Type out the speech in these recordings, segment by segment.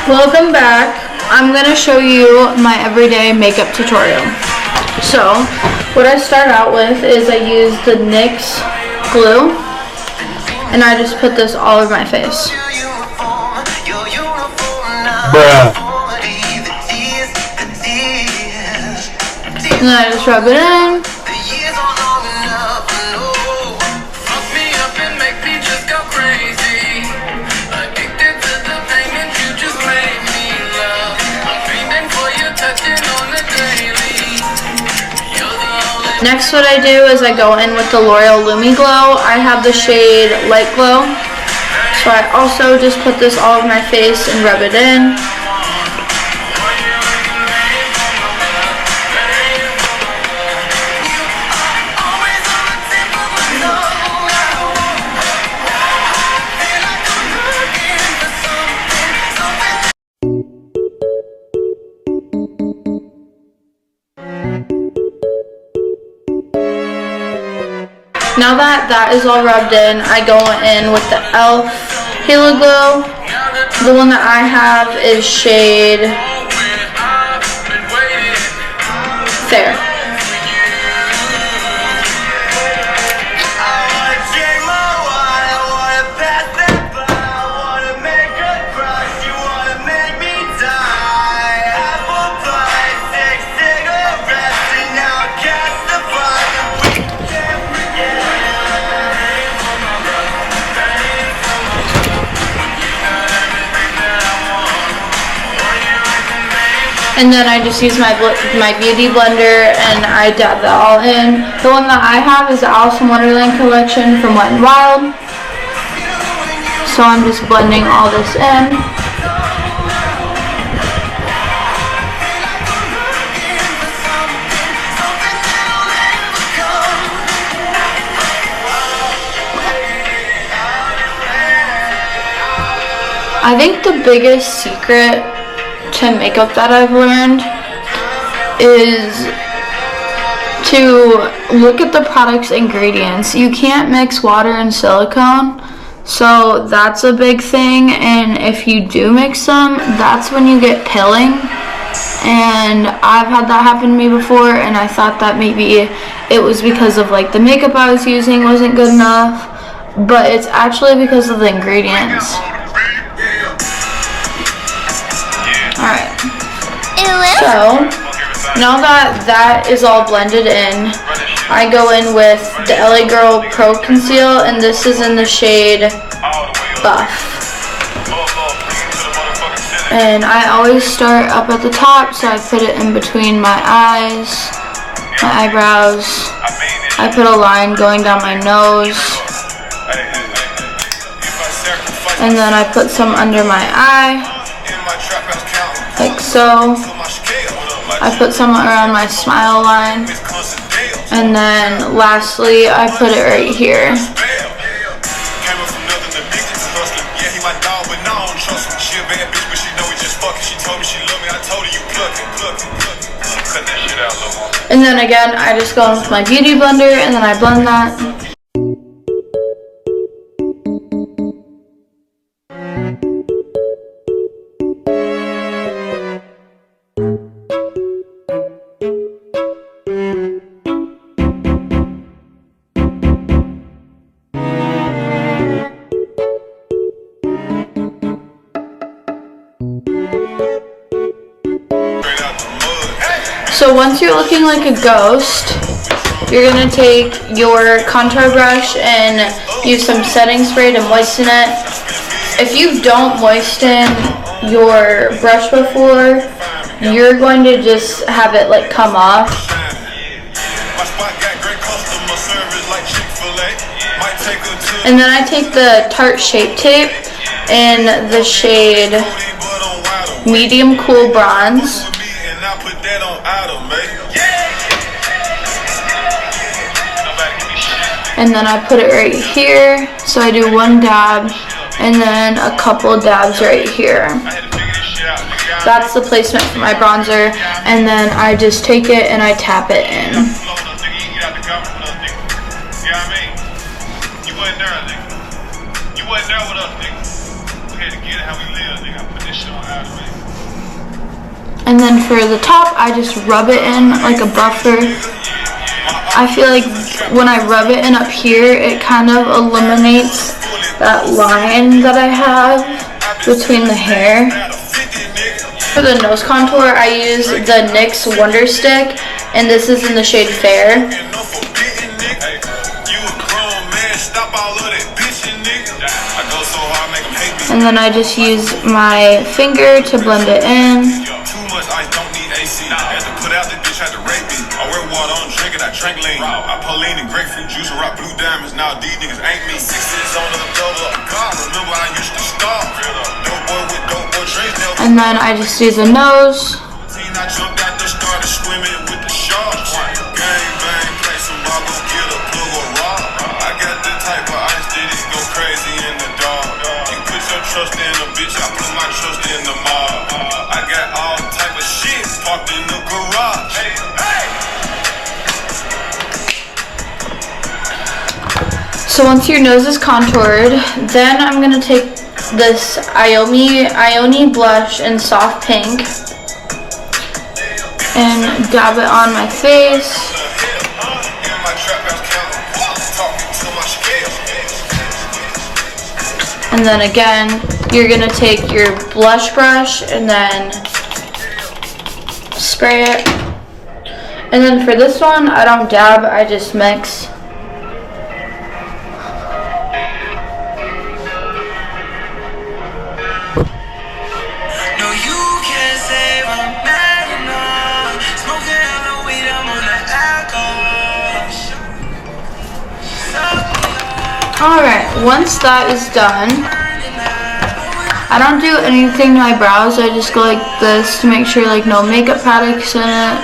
Welcome back. I'm going to show you my everyday makeup tutorial. So, what I start out with is I use the NYX glue, and I just put this all over my face. Bruh. And then I just rub it in. Next, what I do is I go in with the L'Oreal Lumi Glow. I have the shade Light Glow. So I also just put this all over my face and rub it in. Now that is all rubbed in, I go in with the e.l.f. Halo Glow. The one that I have is shade Fair. And then I just use my beauty blender and I dab that all in. The one that I have is the Alice in Wonderland collection from Wet n Wild. So I'm just blending all this in. I think the biggest secret to makeup that I've learned is to look at the product's ingredients. You can't mix water and silicone, so that's a big thing, and if you do mix them, that's when you get pilling. And I've had that happen to me before, and I thought that maybe it was because of like the makeup I was using wasn't good enough, but it's actually because of the ingredients. Alright, so now that is all blended in, I go in with the LA Girl Pro Conceal, and this is in the shade Buff. And I always start up at the top, so I put it in between my eyes, my eyebrows. I put a line going down my nose, and then I put some under my eye, like so. I put some around my smile line, and then lastly I put it right here. And then again I just go in with my beauty blender and then I blend that. So once you're looking like a ghost, you're going to take your contour brush and use some setting spray to moisten it. If you don't moisten your brush before, you're going to just have it like come off. And then I take the Tarte Shape Tape in the shade Medium Cool Bronze. And then I put it right here, so I do one dab and then a couple dabs right here. That's the placement for my bronzer, and then I just take it and I tap it in. You wasn't there with us, nigga. And then for the top, I just rub it in like a buffer. I feel like when I rub it in up here, it kind of eliminates that line that I have between the hair. For the nose contour, I use the NYX Wonder Stick, and this is in the shade Fair. And then I just use my finger to blend it in. And then I just do the nose. Trust in a bitch, I put my trust in the mob. I got all type of shit parked in the garage. So once your nose is contoured, then I'm gonna take this Ioni blush in soft pink and dab it on my face. And then again, you're gonna take your blush brush and then spray it. And then for this one, I don't dab, I just mix. Alright, once that is done, I don't do anything to my brows, I just go like this to make sure like no makeup products in it.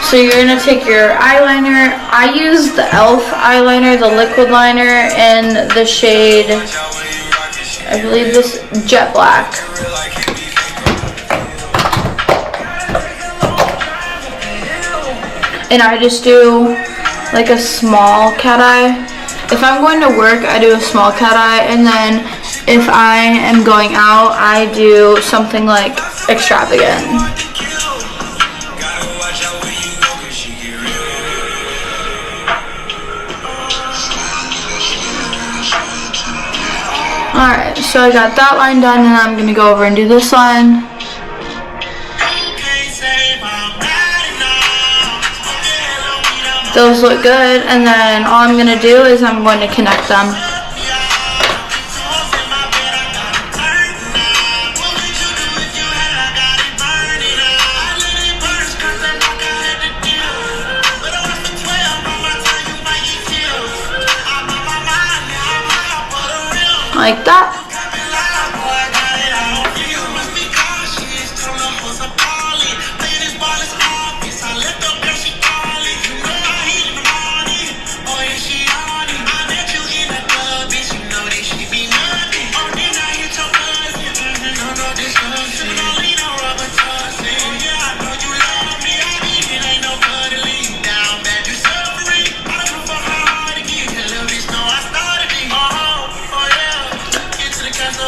So you're going to take your eyeliner. I use the e.l.f. eyeliner, the liquid liner, in the shade, I believe this, Jet Black. And I just do like a small cat eye. If I'm going to work, I do a small cat eye, and then if I am going out, I do something like extravagant. Alright, so I got that line done, and I'm going to go over and do this line. Those look good, and then all I'm going to do is I'm going to connect them. Like that.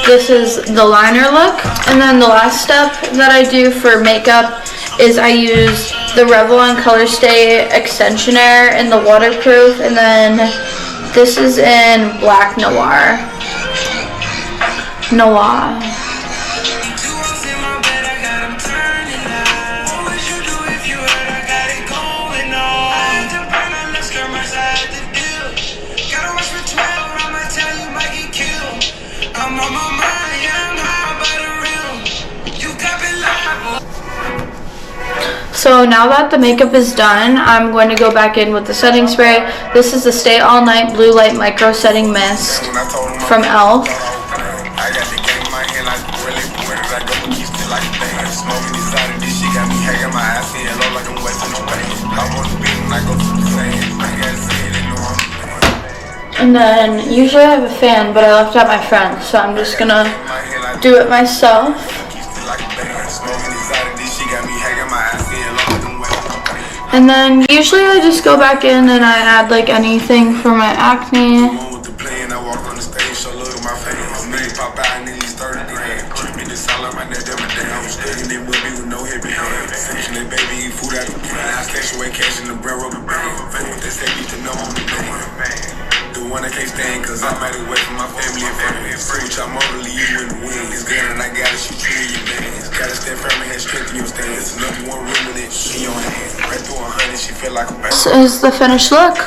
This is the liner look, and then the last step that I do for makeup is I use the Revlon Color Stay Extensionaire in the waterproof, and then this is in Black Noir. So now that the makeup is done, I'm going to go back in with the setting spray. This is the Stay All Night Blue Light Micro Setting Mist from e.l.f. And then usually I have a fan, but I left out my friend, so I'm just gonna do it myself. And then usually I just go back in and I add like anything for my acne. pop out and at least 30 grand. Tripping this all on my neck, that my damn. I was studying that movie with no heavy hand. Section that baby, eat food out the can. I stash away cash in the brown rubber band. What they say, need to know on the name. The one I can't stand, cause I'm out away from my family and friends. Switch out morally, you wouldn't win. It's gun and I gotta shoot you in your man. Gotta stand firm and have strength in your stance. Another one room with it in your hand. Right through 100, she feel like a bad. This is the finished look.